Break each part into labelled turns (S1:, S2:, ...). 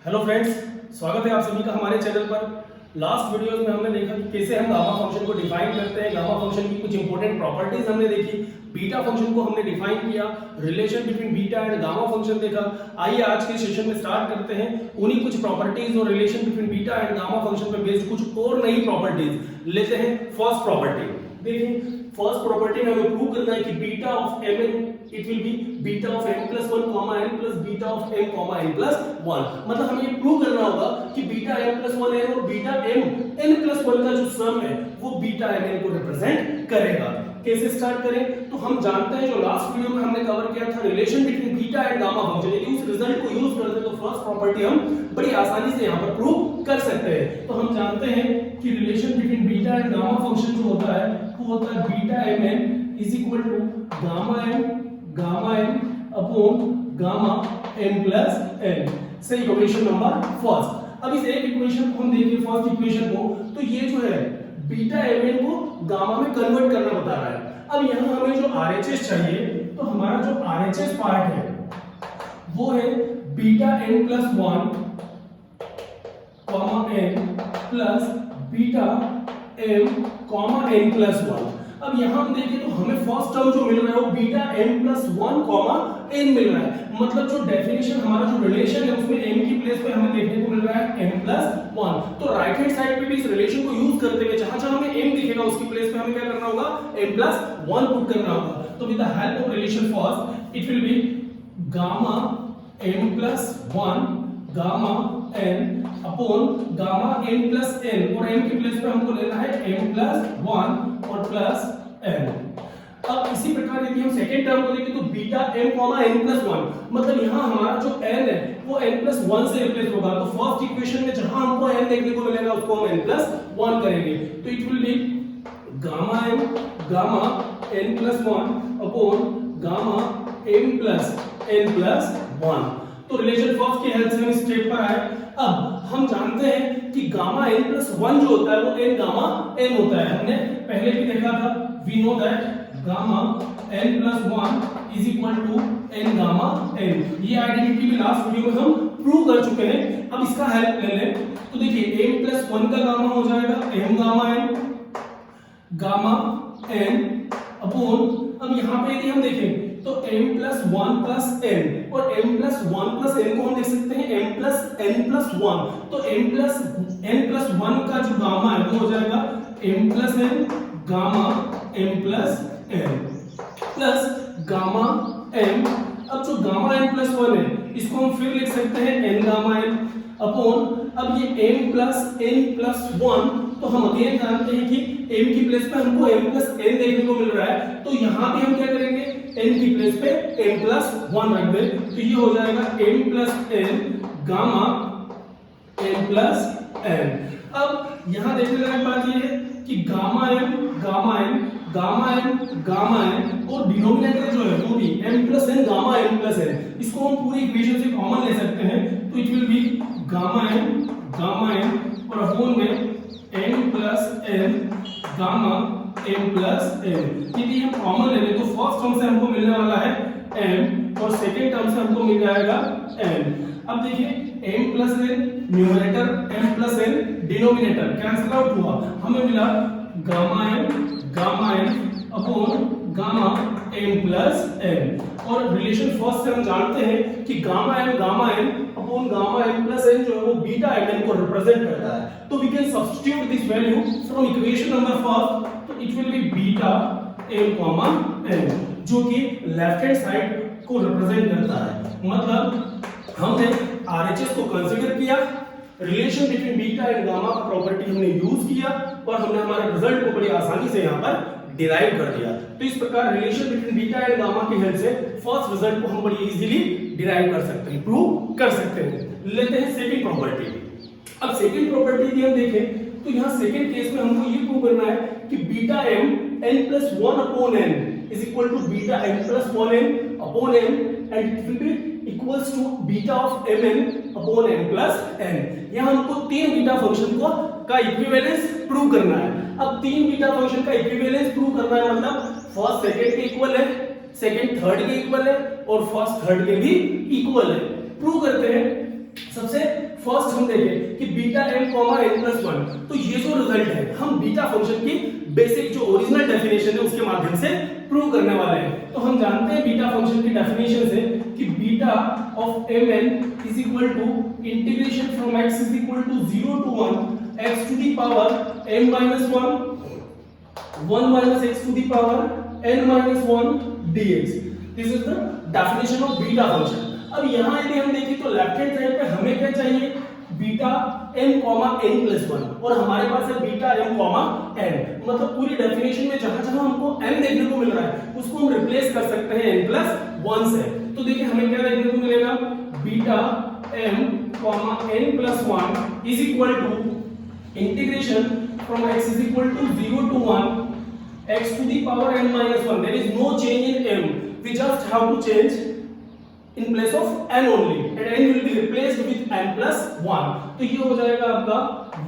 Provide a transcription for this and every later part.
S1: Hello friends, स्वागत है आप सभी का हमारे चैनल पर। लास्ट वीडियोस में हमने देखा कि कैसे हम गामा फंक्शन को डिफाइन करते हैं। गामा फंक्शन की कुछ इंपॉर्टेंट प्रॉपर्टीज हमने देखी, बीटा फंक्शन को हमने डिफाइन किया, relation between beta and gamma function देखा। आइए आज के सेशन में स्टार्ट करते हैं उन्हीं कुछ प्रॉपर्टीज और relation between beta and gamma function पे बेस्ड कुछ और नई प्रॉपर्टीज लेते हैं। फर्स्ट प्रॉपर्टी देखिए, फर्स्ट प्रॉपर्टी में हमें प्रूव करना है कि beta of mn it will be beta of m plus 1 n plus beta of m n plus 1। मतलब हमें ये प्रूव करना होगा कि बीटा m plus 1 n और बीटा m n plus 1 का जो सम है वो बीटा mn को रिप्रेजेंट करेगा। कैसे स्टार्ट करें? तो हम जानते हैं, जो लास्ट वीडियो में हमने कवर किया था, relation between beta and gamma function, यदि उस रिजल्ट को यूज करते तो फर्स्ट प्रॉपर्टी हम बड़ी आसानी से यहां पर प्रूव कर सकते हैं। तो हम जानते हैं कि relation between beta and gamma function जो होता है वो होता है beta mn is equal to gamma m upon gamma m plus n। सही, इक्वेशन नंबर फर्स्ट। अब इस एक इक्वेशन को हम देखिए, फर्स्ट इक्वेशन को, तो ये जो है बीटा mn को गामा में कन्वर्ट करना बता रहा है। अब यहाँ हमें जो RHS चाहिए, तो हमारा जो RHS पार्ट है वो है beta n plus 1 comma n plus beta m comma n plus 1। अब यहां हम देखें तो हमें फर्स्ट टर्म जो मिल रहा है वो beta m plus 1 comma n मिल रहा है। मतलब जो डेफिनेशन, हमारा जो रिलेशन है उसमें m की प्लेस पे हमें देखने को मिल रहा है m प्लस 1। तो राइट हैंड साइड पे भी इस रिलेशन को यूज करते हुए जहां जहां हमें m दिखेगा उसकी प्लेस पे हमें क्या करना होगा, m प्लस 1 पुट करना होगा। तो with the help of relation first it will B gamma m plus 1 gamma n upon gamma m plus n, और m की प्लेस पे हमको लेना है m प्लस 1 और प्लस n। अब इसी प्रकार यदि हम सेकेंड टर्म को देखें तो बीटा m n प्लस 1, मतलब यहाँ हमारा जो n है वो n प्लस 1 से रिप्लेस होगा। तो फर्स्ट इक्वेशन में जहां हमको n देखने को मिलेगा उसको हम n प्लस 1 करेंगे। तो it will B gamma m gamma n plus 1 upon gamma m plus n plus 1। तो रिलेशन फर्स्ट की हेल्प से हम स्टेप पर आए। अब हम जानते हैं कि गामा n प्लस 1 जो होता है वो n गामा n होता है। हमने पहले भी देखा था, we know that gamma n plus 1 is equal to n gamma n। ये आइडेंटिटी भी लास्ट वीडियो में हम प्रूव कर चुके हैं। अब इसका हेल्प ले लें तो देखिए m प्लस 1 का गामा हो जाएगा m gamma n gamma n upon, अब यहाँ पे यदि हम देखें तो m प्लस 1 प्लस n, और m प्लस 1 प्लस n को हम देख सकते हैं m प्लस n प्लस 1। तो m प्लस n प्लस 1 का जो गामा है वो हो जाएगा m plus n gamma m plus n plus gamma m। अब जो गामा n प्लस 1 है इसको हम फिर लिख सकते हैं n गामा n अपॉन, अब ये m प्लस n प्लस 1, तो हम अगेन जानते हैं कि m की प्लेस पे हमको m प्लस n देखने को मिल रहा है। तो यहाँ भी हम क्या करेंगे, n की प्लेस पे m प्लस 1 रख दें। तो ये हो जाएगा m plus n gamma m plus n। अब यहाँ देखने लायक बात ये है कि gamma m gamma n gamma m gamma n, और डिनोमिनेटर जो है वो भी m plus n gamma m plus n, इसको हम पूरी इक्वेशन से कॉमन ले सकते हैं। तो it will B gamma m और अपॉन में m plus n gamma m plus n। यदि हम कॉमन ले लें तो फर्स्ट टर्म से हमको मिलने वाला है m और सेकेंड टर्म से हमको मिल जाएगा n। अब देखिए m plus n numerator, m plus n denominator cancel out हुआ, हमें मिला gamma m upon gamma m plus n। और रिलेशन फर्स्ट से हम जानते हैं कि gamma m upon gamma m plus n जो है वो बीटा mn को रिप्रेजेंट करता है। तो we can substitute this value from equation number first. तो it will be beta m n जो कि लेफ्ट हैंड साइड को रिप्रेजेंट करता है। मतलब हमने RHS को कंसीडर किया, relation between beta and gamma का प्रॉपर्टी हमने यूज किया, और हमने हमारे रिजल्ट को बड़ी आसानी से यहाँ पर डिराइव कर दिया। तो इस प्रकार relation between beta and gamma की हेल्प से फर्स्ट रिजल्ट को हम बड़ी इजीली डिराइव कर सकते हैं, प्रूव कर सकते हैं। लेते हैं सेकंड प्रॉपर्टी। अब सेकंड प्रॉपर्टी यदि हम देखें तो यहाँ सेकंड केस में हमको ये प्रूव करना है कि beta m n plus 1 upon n is equal to beta m plus 1n upon n, and it will be equals to beta of mn upon m plus n। यहाँ हमको तीन beta function का equivalence prove करना है। अब तीन beta function का equivalence prove करना है, मतलब फर्स्ट सेकंड के इक्वल है, सेकंड थर्ड के इक्वल है, और फर्स्ट थर्ड के भी इक्वल है। प्रूव करते हैं। सबसे फर्स्ट हम देखें कि beta m comma n plus 1, तो ये जो रिजल्ट है हम बीटा फंक्शन की बेसिक जो ओरिजिनल डेफिनेशन है उसके माध्यम से प्रूव करने वाले हैं। तो हम जानते हैं बीटा फंक्शन की डेफिनेशन से कि beta of mn is equal to integration from x is equal to 0 to 1 x to the power m minus 1 minus x to the power n minus 1 dx। This is the definition of beta function. अब यहां यदि हम देखें तो left hand side पे हमें क्या चाहिए, beta m comma n plus 1, और हमारे पास है बीटा m कॉमा n। मतलब पूरी डेफिनेशन में जहां जहां हमको m देखने को मिल रहा है उसको हम रिप्लेस कर सकते हैं n प्लस 1 से। तो देखिए हमें क्या देखने को मिलेगा, beta m comma n plus 1 is equal to integration from x is equal to 0 to 1 x to the power n minus 1। There is no change in m, we just have to change in place of n only and n will be replaced with n plus 1। तो ये हो जाएगा आपका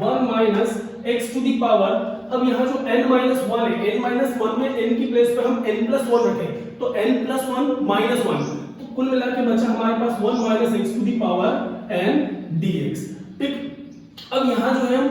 S1: 1 minus x to the power। अब यहाँ जो n minus 1 है, n minus 1 में n की प्लेस पे हम n plus 1 रखें तो n plus 1 minus 1, तो कुल मिला के बचा हमारे पास 1 minus x to the power n dx। ठीक, अब यहाँ जो है हम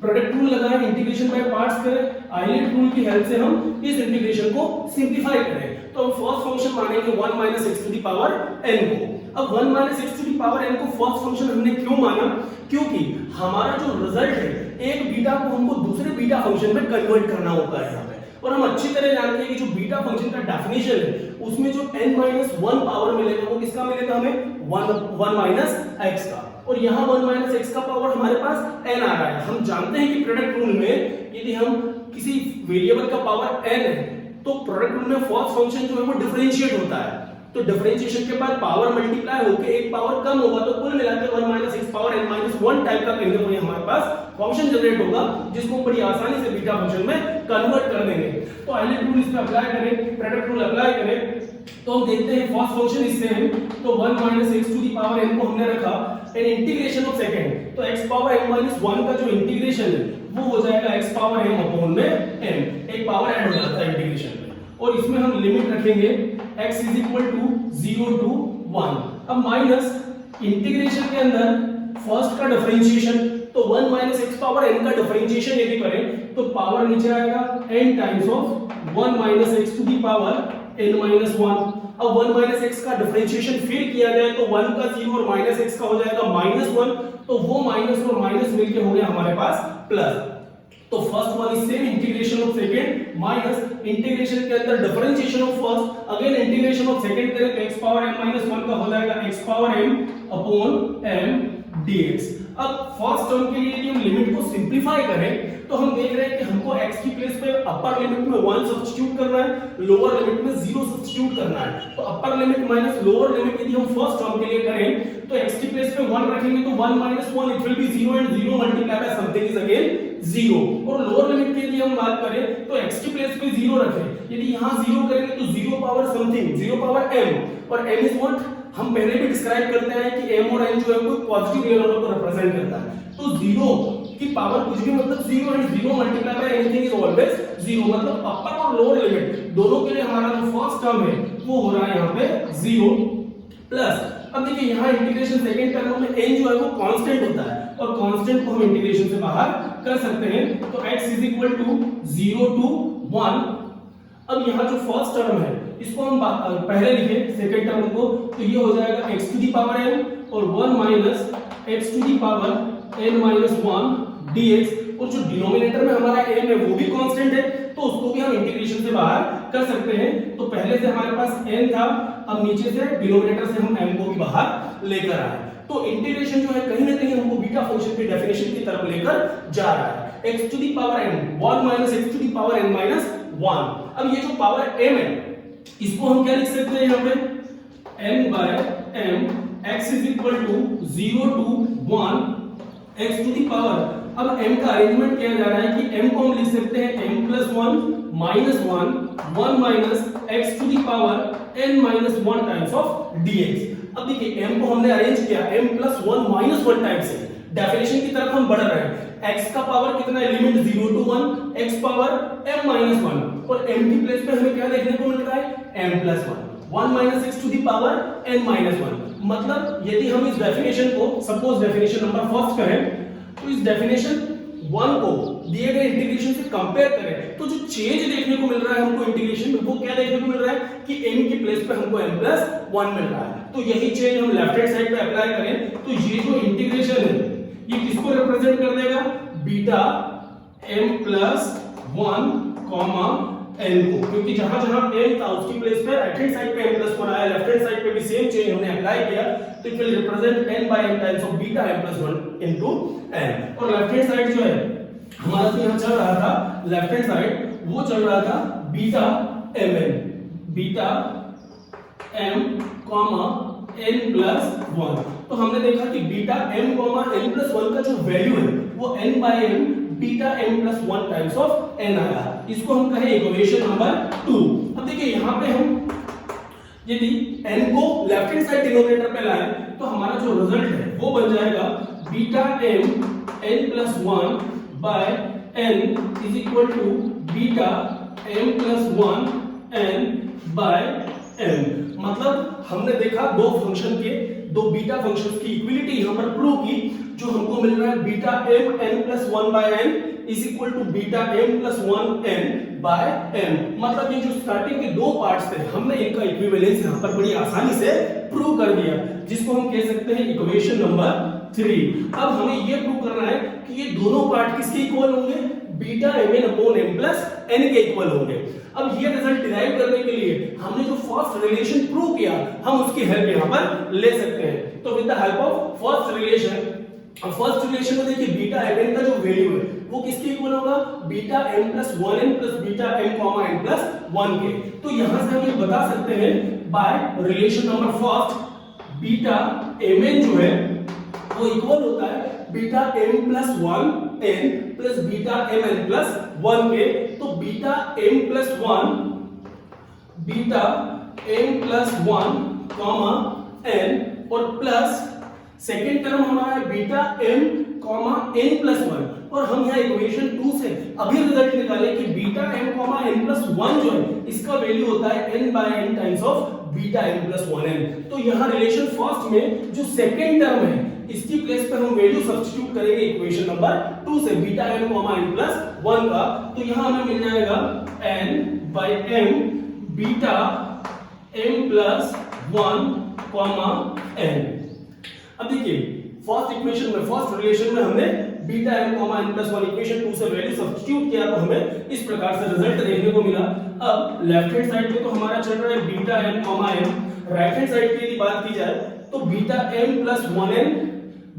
S1: प्रोडक्ट रूल लगाएं, इंटीग्रेशन बाय पार्ट्स करें, आइलेट रूल की हेल्प से हम इस इंटीग्रेशन को सिंपलीफाई करें। तो हम फर्स्ट फंक्शन मानेंगे 1 minus x to the power n को। अब 1 minus x to the power n को फर्स्ट फंक्शन हमने क्यों माना, क्योंकि हमारा जो रिजल्ट है एक बीटा को हमको दूसरे बीटा फंक्शन में कन्वर्ट करना होता है यहाँ पे। और हम अच्छी तरह जानते हैं कि जो बीटा फंक्शन का डेफिनेशन है उसमें जो n माइनस 1 पावर मिलेगा वो किसका मिलेगा, हमें 1 माइनस x का, और यहाँ 1 माइनस x का पावर हमारे पास n आ रहा है। हम जानते हैं कि प्रोडक्ट रूल में यदि हम किसी वेरिएबल का पावर n है तो प्रोडक्ट रूल में फर्स्ट फंक्शन जो है वो डिफरेंशिएट होता है, तो डिफरेंशिएशन के बाद पावर मल्टीप्लाई होकर एक पावर कम होगा तो कुल मिलाकर 1 minus x power n minus 1 type का कहीं ना कहीं हमारे पास फंक्शन जनरेट होगा जिसको बड़ी आसानी से बीटा फंक्शन में कन्वर्ट कर देंगे। तो आइलेट रूल इस पे अप्लाई करें, प्रोडक्ट रूल अप्लाई करें तो हम देखते हैं फर्स्ट फंक्शन इससे है तो 1 minus x to the power n को हमने रखा एंड इंटीग्रेशन ऑफ सेकंड, तो x पावर n माइनस 1 का जो इंटीग्रेशन है वो हो जाएगा x पावर m अपॉन में n, एक पावर ऐड हो जाता है इंटीग्रेशन में, और इसमें हम लिमिट रखेंगे x is equal to 0 to 1। अब माइनस इंटीग्रेशन के अंदर फर्स्ट का डिफरेंशिएशन, तो 1 माइनस x पावर n का डिफरेंशिएशन यदि करें तो पावर नीचे आएगा n times of 1 minus x to the power n minus 1। अब 1 माइनस x का डिफरेंशिएशन फिर किया जाए तो 1 का 0 और माइनस x का हो जाएगा माइनस 1, तो वो माइनस और माइनस मिलके हो गया हमारे पास प्लस। तो first one is same integration of second minus integration के अंदर differentiation of first, again integration of second करें तो x पावर m माइनस 1 का हो जाएगा x power m upon m dx। अब फर्स्ट टर्म के लिए यदि हम लिमिट को सिंपलीफाई करें तो हम देख रहे हैं कि हमको x की प्लेस पे अपर लिमिट में 1 सब्स्टिट्यूट करना है, लोअर लिमिट में 0 सब्स्टिट्यूट करना है। तो upper limit minus lower limit यदि हम फर्स्ट टर्म के लिए करें तो x की प्लेस पे 1 रखेंगे तो 1 minus 1 it will B 0 and 0 multiply by something is again 0। और लोअर लिमिट के लिए हम बात करें तो x की प्लेस पे 0 रखें, यदि यहां 0 करेंगे तो 0 पावर समथिंग, 0 पावर m, और m इज व्हाट हम पहले भी डिस्क्राइब करते हैं कि m और n जो है कोई पॉजिटिव रियल नंबर को रिप्रेजेंट करता है। तो 0 की पावर कुछ भी मतलब 0 and 0 multiply by anything is always 0, मतलब अपर और लोअर लिमिट दोनों के लिए हमारा जो फर्स्ट टर्म है वो हो रहा है यहाँ पे 0 प्लस। अब देखिए यहाँ इंटीग्रेशन सेकंड टर्म में n जो है वो कांस्टेंट होता है और कांस्टेंट को हम इंटीग्रेशन से बाहर कर सकते हैं, तो x is equal to 0 to 1। अब यहाँ जो फर्स्ट टर्म है इसको हम पहले लिखे सेकंड टर्म को, तो ये हो जाएगा x to the power n और 1 minus x to the power n minus 1 dx, और जो डिनोमिनेटर में हमारा n है वो भी कांस्टेंट है तो उसको भी हम इंटीग्रेशन से बाहर कर सकते हैं। तो पहले से हमारे पास n था, अब नीचे से डिनोमिनेटर से हम m को भी बाहर लेकर आए, तो इंटीग्रेशन जो है कहीं ना कहीं हमको बीटा फंक्शन की डेफिनेशन की तरफ लेकर जा रहा है। x to the power n 1 minus x to the power n minus 1। अब ये जो पावर m है इसको हम क्या लिख सकते हैं यहाँ पे n by m, x is equal to 0 to 1 x to the power. अब m का अरेंजमेंट किया जा रहा है कि m को हम लिख सकते हैं m plus 1 minus 1 minus x to the power n minus 1 times of dx। अब देखिए m को हमने अरेंज किया m प्लस 1 माइनस 1 टाइम्स से, डेफिनेशन की तरफ हम बढ़ रहे हैं। x का पावर कितना है, limit 0 to 1 x power m minus 1, और m की प्लेस पे हमें क्या देखने को मिल रहा है m plus 1 minus x to the power n minus 1। मतलब यदि हम इस डेफिनेशन को सपोज डेफिनेशन नंबर फर्स्ट करें तो इस डेफिनेशन 1 को दिए गए इंटीग्रेशन से कंपेयर करें तो जो चेंज देखने को मिल रहा है हमको इंटीग्रेशन में वो क्या देखने को मिल रहा है कि n की प्लेस पे हमको n+1 मिल रहा है। तो यही चेंज हम लेफ्ट हैंड साइड पे अप्लाई करें तो ये जो इंटीग्रेशन है ये किसको रिप्रेजेंट कर देगा बीटा m+1 n को, क्योंकि जहां जहां n था उसकी प्लेस पे राइट हैंड साइड पे m+1 आया, लेफ्ट हैंड साइड पे भी सेम चेंज हमने अप्लाई किया तो it will represent n by m times of beta m+1 into n। और लेफ्ट हैंड साइड जो है हमारा तो यहां चल रहा था लेफ्ट हैंड साइड वो चल रहा था बीटा m+n+1। तो हमने देखा कि बीटा m,n+1 का जो वैल्यू है वो n by m beta m+1 times of n आया। इसको हम कहें इक्वेशन नंबर 2। अब देखिए यहां पे हम यदि n को लेफ्ट हैंड साइड डिनोमिनेटर पे लाएं तो हमारा जो रिजल्ट है वो बन जाएगा beta m n+1 by n is equal to beta m+1 n by m। मतलब हमने देखा दो फंक्शन के दो बीटा फंक्शंस की इक्विलिटी यहां पर प्रूव की, जो हमको मिल रहा है beta m n+1 by n is equal to beta m+1 n by m। मतलब ये जो स्टार्टिंग के दो पार्ट्स थे हमने इनका इक्विवेलेंस यहां पर बड़ी आसानी से प्रूव कर दिया, जिसको हम कह सकते हैं इक्वेशन नंबर 3। अब हमें ये प्रूव करना है कि ये दोनों पार्ट किसके इक्वल होंगे, बीटा mn/n के इक्वल होंगे। अब ये रिजल्ट डिराइव करने के लिए हमने जो फर्स्ट रिलेशन प्रूव किया हम उसकी हेल्प यहां पर ले सकते हैं। तो with the help of first relation में देखिए बीटा mn का जो वैल्यू है वो किसके इक्वल होगा, beta m+1n plus beta m,n+1 के। तो यहां से हम ये बता सकते हैं by relation number first beta mn जो है वो इक्वल होता है beta m+1n plus beta mn+1 के। तो बीटा m+1 n और प्लस सेकेंड टर्म हमारा है बीटा m,n+1 और हम यहाँ इक्वेशन 2 से अभी रिजल्ट निकाले कि बीटा m,n+1 जो है इसका वैल्यू होता है n by n times of beta m+1n। तो यहाँ रिलेशन फर्स्ट में जो सेकेंड टर्म है इसकी प्लेस पर हम वैल्यू सब्स्टिट्यूट करेंगे इक्वेशन नंबर 2 से बीटा m,n+1 का। तो यहाँ हमें मिल जाएगा n by m beta m+1, n। अब देखिए फर्स्ट इक्वेशन में फर्स्ट रिलेशन में हमने बीटा m,n+1 इक्वेशन 2 से वैल्यू सब्स्टिट्यूट किया तो हमें इस प्रकार से रिजल्ट देखने को मिला। अब लेफ्ट हैंड साइड पे तो हमारा चल रहा है beta m,n, right hand side की यदि बात की जाए तो beta m+1n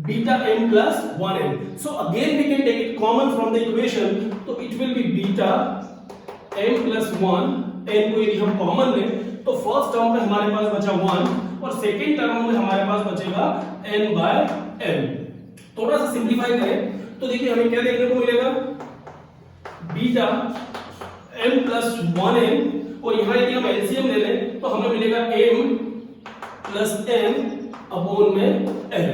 S1: beta m+1n। So again we can take it common from the equation, तो it will be beta m+1 n को यदि हम कॉमन लें तो फर्स्ट टर्म में हमारे पास बचा 1 और सेकेंड टर्म में हमारे पास बचेगा n by m। थोड़ा सा सिंपलीफाई करें तो देखिए हमें क्या देखने को मिलेगा, बीटा m+1n और यहाँ यदि हम एलसीएम ले लें तो हमें मिलेगा m plus n अपॉन में n।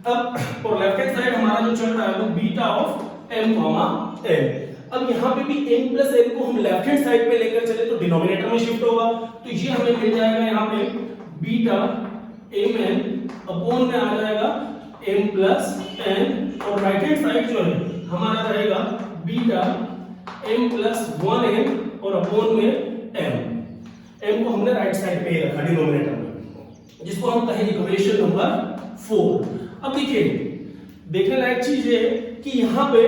S1: अब और लेफ्ट हैंड साइड हमारा जो चल रहा है वो बीटा ऑफ m, n। अब यहाँ पे भी m plus n को हम लेफ्ट हैंड साइड पे लेकर चले तो डिनोमिनेटर में शिफ्ट होगा, तो ये हमें मिल जाएगा यहाँ पे बीटा mn अपॉन में आ जाएगा m plus n और राइट हैंड साइड जो है हमारा रहेगा बीटा m+1n और अपॉन में m को हमने राइट साइड पे ही रखा डिनोमिनेटर में, जिसको हम कहें इक्वेशन नंबर 4। अब देखिए देखने लायक चीज ये है कि यहाँ पे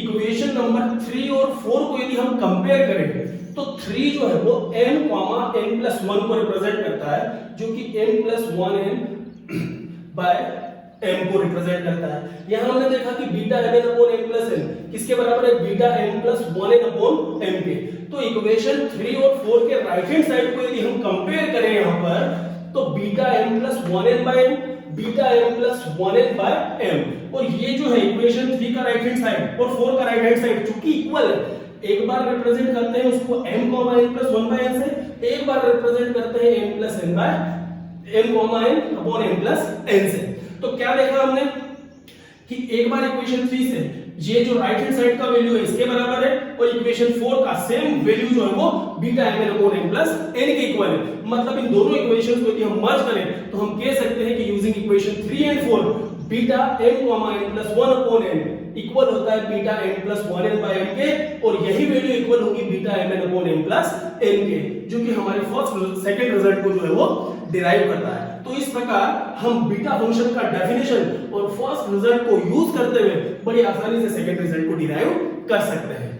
S1: इक्वेशन नंबर 3 और 4 को यदि हम कंपेयर करें तो 3 जो है वो m,n+1 को रिप्रेजेंट करता है, जो कि m+1n by m को रिप्रेजेंट करता है। यहाँ हमने देखा कि बीटा mn/n किसके बराबर है, बीटा m+1n/m के। तो इक्वेशन 3 और 4 के राइट हैंड साइड को यदि हम कंपेयर करें यहाँ पर तो beta m+1n by m beta m+1n by m, और ये जो है इक्वेशन 3 का राइट हैंड साइड और 4 का राइट हैंड साइड चूंकि इक्वल है, एक बार रिप्रेजेंट करते हैं उसको m,n+1 by n से, एक बार रिप्रेजेंट करते हैं m+n by m,n upon m+n से। तो क्या देखा हमने कि एक बार इक्वेशन 3 से ये जो राइट हैंड साइड का वैल्यू है इसके बराबर है और इक्वेशन 4 का सेम वैल्यू जो है वो beta mn upon n plus n के इक्वल है। मतलब इन दोनों इक्वेशंस को यदि हम मर्ज करें तो हम कह सकते हैं कि using equation 3 and 4 beta m n plus 1 upon n equal होता है beta m plus 1n by m के और यही वैल्यू इक्वल होगी beta mn upon n plus n के, जो कि हमारे फर्स्ट सेकंड रिजल्ट को जो है वो डिराइव करता है। तो इस प्रकार हम बीटा फंक्शन का डेफिनेशन और फर्स्ट रिजल्ट को यूज करते हुए बड़ी आसानी से सेकंड रिजल्ट को डिराइव कर सकते हैं।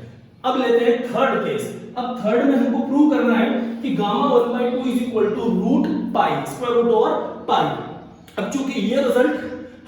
S1: अब लेते हैं थर्ड केस। अब थर्ड में हमको प्रूव करना है कि gamma 1/2 is equal to root pi, square root over pi. अब चूंकि ये रिजल्ट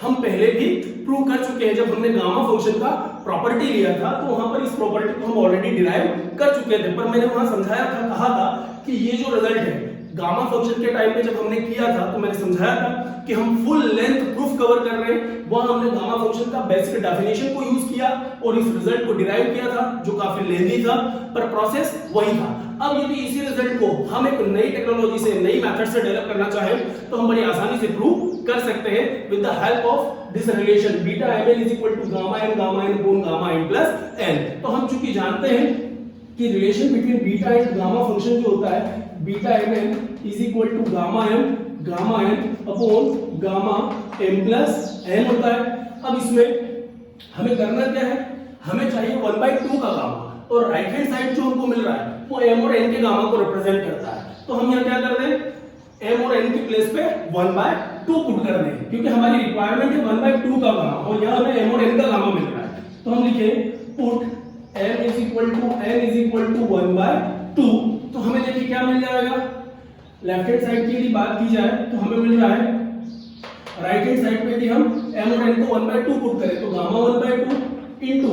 S1: हम पहले भी प्रूव कर चुके हैं, जब हमने गामा फंक्शन का प्रॉपर्टी लिया था तो वहां पर इस प्रॉपर्टी को हम ऑलरेडी डिराइव कर चुके थे, पर मैंने वहां समझाया था, कहा था कि ये जो रिजल्ट है गामा फंक्शन के टाइम पे जब हमने किया था तो मैंने समझाया था कि हम फुल लेंथ प्रूफ कवर कर रहे हैं। वहां हमने गामा फंक्शन का बेसिक डेफिनेशन को यूज किया और इस रिजल्ट को डिराइव किया था, जो काफी लेंथी था, पर प्रोसेस वही था। अब यदि इसी रिजल्ट को हम एक नई टेक्नोलॉजी से, नई मेथड से डेवलप करना चाहें तो हम बड़ी आसानी से प्रूव कर सकते हैं with the help of this relation beta mn is equal to gamma n upon gamma n plus n। तो हम चूंकि जानते हैं कि relation between beta and gamma function जो होता है beta mn is equal to gamma n upon gamma m plus n होता है। अब इसमें हमें करना क्या है, हमें चाहिए 1/2 का गामा और राइट हैंड साइड जो हमको मिल रहा है वो m और n के गामा को रिप्रेजेंट करता है। तो हम यहाँ क्या कर दें, m और n की प्लेस पे 1/2 पुट कर दें, क्योंकि हमारी रिक्वायरमेंट है 1/2 का गामा और यहाँ हमें m और n का गामा मिल रहा है। तो हम लिखे put m is equal to n is equal to 1/2। तो हमें देखिए क्या मिल जाएगा, लेफ्ट हैंड साइड की यदि बात की जाए तो हमें मिल रहा है राइट हैंड साइड पे यदि हम m और n को 1/2 पुट करें तो गामा 1/2 इनटू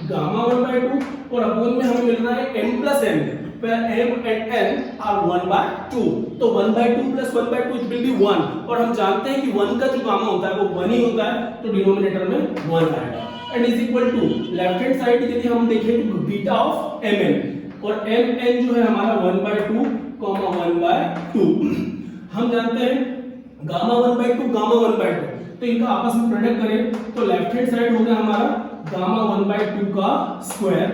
S1: गामा 1/2 और अपॉन में हमें मिल रहा है m plus n, where m and n are 1/2। तो 1/2 प्लस 1/2 इट विल बी 1 और हम जानते हैं कि 1 का जो गामा होता है वो 1 ही होता है, तो डिनोमिनेटर में 1 आएगा and is equal to left hand side यदि हम देखें तो बीटा ऑफ mn और mn जो है हमारा 1/2 1/2। हम जानते हैं गामा 1/2 गामा 1/2, तो इनका आपस में प्रोडक्ट करें तो लेफ्ट हैंड साइड हो गया हमारा गामा 1/2 का स्क्वायर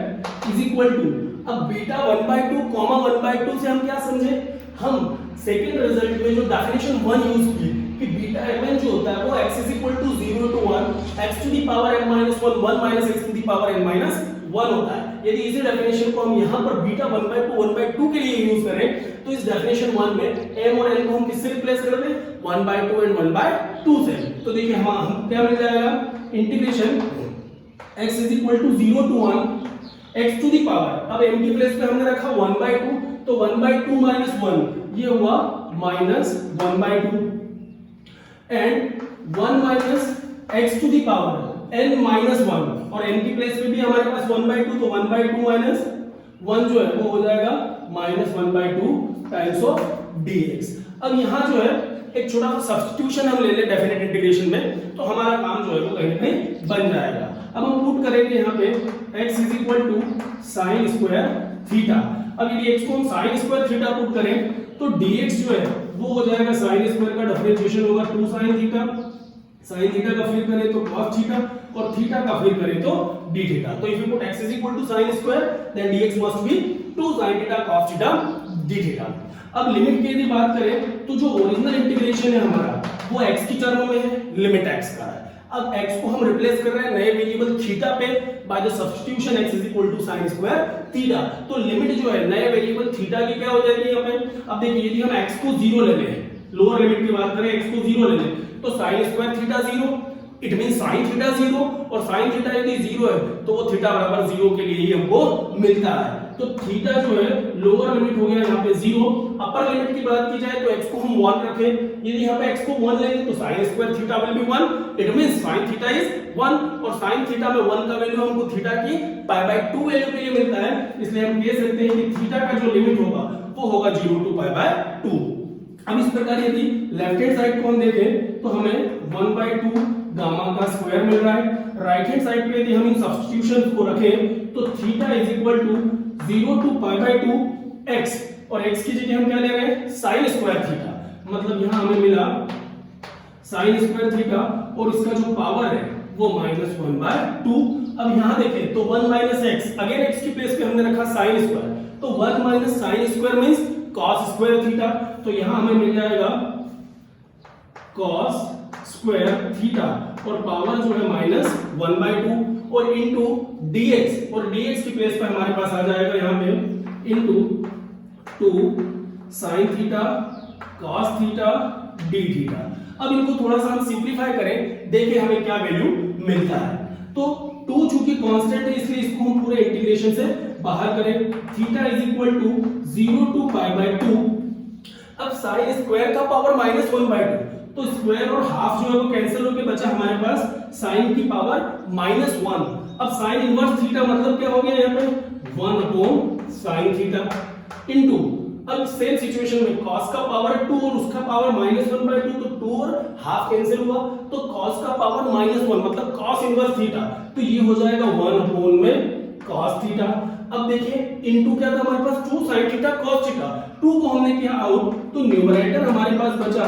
S1: इज इक्वल टू, अब बीटा 1/2 1/2 से हम क्या समझे, हम सेकंड रिजल्ट में जो डेफिनेशन 1 यूज की कि बीटा mn जो होता है वो x is equal to 0 to 1 x to the power n minus 1 1 minus x to the power n minus 1 होता है। यदि इसी डेफिनेशन को हम यहाँ पर बीटा 1/2 के लिए यूज करें तो इस डेफिनेशन 1 में m और n को हम किससे रिप्लेस कर दें, 1/2 एंड 1/2 से। तो देखिए हम क्या मिल जाएगा, integration x is equal to 0 to 1 x to the power, अब m की प्लेस पे हमने रखा 1/2 तो 1/2 minus 1 ये हुआ minus 1/2 and 1 minus x to the power n minus 1 और n की प्लेस पे भी हमारे पास 1/2 तो 1/2 minus 1 जो है वो हो जाएगा minus 1/2 टाइम्स ऑफ dx। अब यहाँ जो है एक छोटा सा सब्स्टिट्यूशन हम ले लें डेफिनेट इंटीग्रेशन में, तो हमारा काम जो है वो कहीं ना कहीं बन जाएगा। अब हम पुट करेंगे यहाँ पे x is equal to sine square theta. अब यदि x को हम साइन स्क्वायर थीटा पुट करें तो dx जो है वो हो जाएगा साइन स्क्वायर का डिफरेंशिएशन होगा 2 साइन थीटा, साइन थीटा का फिर करें तो cos थीटा और थीटा का फिर करें तो d थीटा। तो if you put x is equal to sine square then dx must be 2 sin theta cos theta d theta. अब लिमिट की यदि बात करें तो जो ओरिजिनल इंटीग्रेशन है हमारा वो x की टर्म में है, लिमिट x का है। अब x को हम रिप्लेस कर रहे हैं नए वेरिएबल थीटा पे by the substitution x is equal to sin square theta. तो लिमिट जो है नए वेरिएबल थीटा की क्या हो जाएगी यहाँ पे, अब देखिए यदि हम x को 0 ले लें, लोअर लिमिट की बात करें x को 0 ले लें तो sin square theta 0, it mean sin theta 0 और sin थीटा यदि 0 है तो वो थीटा बराबर 0 के लिए ही हमको मिलता है। तो थीटा जो है लोअर लिमिट हो गया यहाँ पे 0, अपर लिमिट की बात की जाए तो x को हम 1 रखें, यदि यहाँ पे x को 1 लेंगे तो sin square theta will be 1, it means sin theta is 1 और sin थीटा में 1 का वैल्यू हमको थीटा की π/2 वैल्यू के लिए मिलता है, इसलिए हम कह सकते हैं कि थीटा का जो लिमिट होगा वो होगा 0 to π/2। अब इस प्रकार यदि लेफ्ट हैंड साइड को हम देखें तो हमें 1/2 गामा का स्क्वायर मिल रहा है, राइट हैंड साइड पे यदि हम इन सब्स्टिट्यूशंस को रखें तो theta is equal to 0 to π/2 x और x की जगह हम क्या ले रहे हैं sin स्क्वायर थीटा, मतलब यहां हमें मिला sin स्क्वायर थीटा और इसका जो पावर है वो -1/2। अब यहाँ देखें तो 1 - x, अगेन x की प्लेस पे हमने रखा sin स्क्वायर, तो 1 - sin square means cos square theta, तो यहाँ हमें मिल जाएगा cos स्क्वायर थीटा और पावर जो है -1/2 और इनटू dx, और dx की प्लेस पे हमारे पास आ जाएगा यहाँ पे into 2 sin theta cos theta d theta. अब इनको थोड़ा सा हम सिंपलीफाई करें, देखें हमें क्या वैल्यू मिलता है। तो 2 चूंकि कांस्टेंट है इसलिए इसको हम पूरे इंटीग्रेशन से बाहर करें, theta is equal to 0 to π/2। अब साइन स्क्वायर का पावर -1/2, तो स्क्वायर और हाफ जो है वो कैंसिल होकर बचा हमारे पास साइन की पावर -1। अब साइन इनवर्स थीटा मतलब क्या हो गया यहाँ पे 1/sin थीटा इनटू, अब सेम सिचुएशन में cos का पावर 2 और उसका पावर -1/2, तो 2 और हाफ कैंसिल हुआ, तो cos का पावर -1 मतलब cos इनवर्स थीटा, तो ये हो जाएगा 1 में cos थीटा। अब देखिए इनटू क्या था हमारे पास 2 sin थीटा cos थीटा, 2 को हमने किया आउट, तो न्यूमरेटर हमारे पास बचा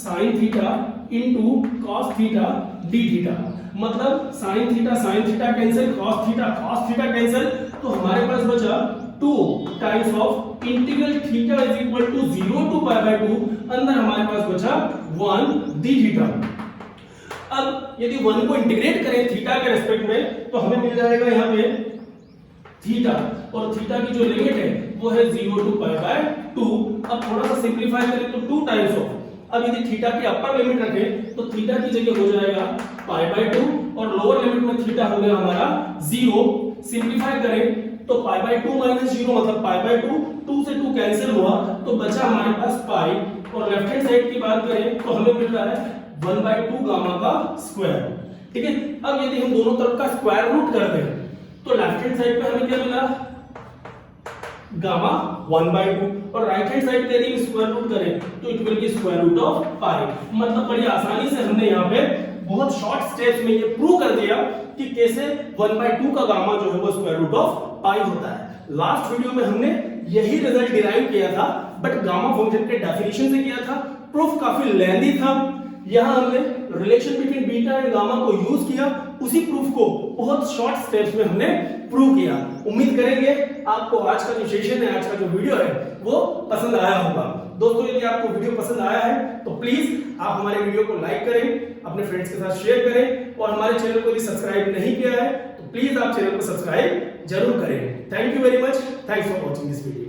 S1: sin theta into cos theta d theta, मतलब sin theta cancel, cos theta cancel, तो हमारे पास बचा 2 times of integral theta is equal to 0 to π/2, अंदर हमारे पास बचा 1 d थीटा। अब यदि 1 को इंटीग्रेट करें थीटा के रेस्पेक्ट में, तो हमें मिल जाएगा यहाँ पे थीटा, और थीटा की जो लिमिट है वो है 0 टू π/2। अब थोड़ा सा सिंपलीफाई करें तो 2 टाइम्स ऑफ, अब यदि थीटा की अपर लिमिट रखें तो थीटा की जगह हो जाएगा π/2 और लोअर लिमिट में थीटा हो गया हमारा 0। सिंपलीफाई करें तो π/2 - 0 मतलब π/2, 2 से 2 कैंसिल हुआ तो बचा हमारे पास पाई, और लेफ्ट हैंड साइड की बात करें तो हमें मिल रहा है 1/2 गामा का स्क्वायर। ठीक है, अब यदि हम दोनों तरफ का स्क्वायर रूट कर दें तो लेफ्ट हैंड साइड पे हमें क्या मिला गामा 1/2, और राइट हैंड साइड पे यदि स्क्वायर रूट करें तो it will be square root of pi. मतलब बड़ी आसानी से हमने यहाँ पे बहुत शॉर्ट स्टेप्स में ये प्रूव कर दिया कि कैसे 1/2 का गामा जो है वो स्क्वायर रूट ऑफ पाई होता है। लास्ट वीडियो में हमने यही रिजल्ट डिराइव किया था, बट गामा फंक्शन के डेफिनेशन से किया था, प्रूफ काफी लेंथी था। यहां हमने relation between beta and gamma को यूज किया, उसी प्रूफ को बहुत शॉर्ट स्टेप्स में हमने प्रूव किया। उम्मीद करेंगे आपको आज का जो सेशन है, आज का जो वीडियो है वो पसंद आया होगा। दोस्तों यदि आपको वीडियो पसंद आया है तो प्लीज आप हमारे वीडियो को लाइक करें, अपने फ्रेंड्स के साथ शेयर करें, और हमारे चैनल को यदि सब्सक्राइब नहीं किया है तो प्लीज आप चैनल को सब्सक्राइब जरूर करें। Thank you very much, thanks for watching this video.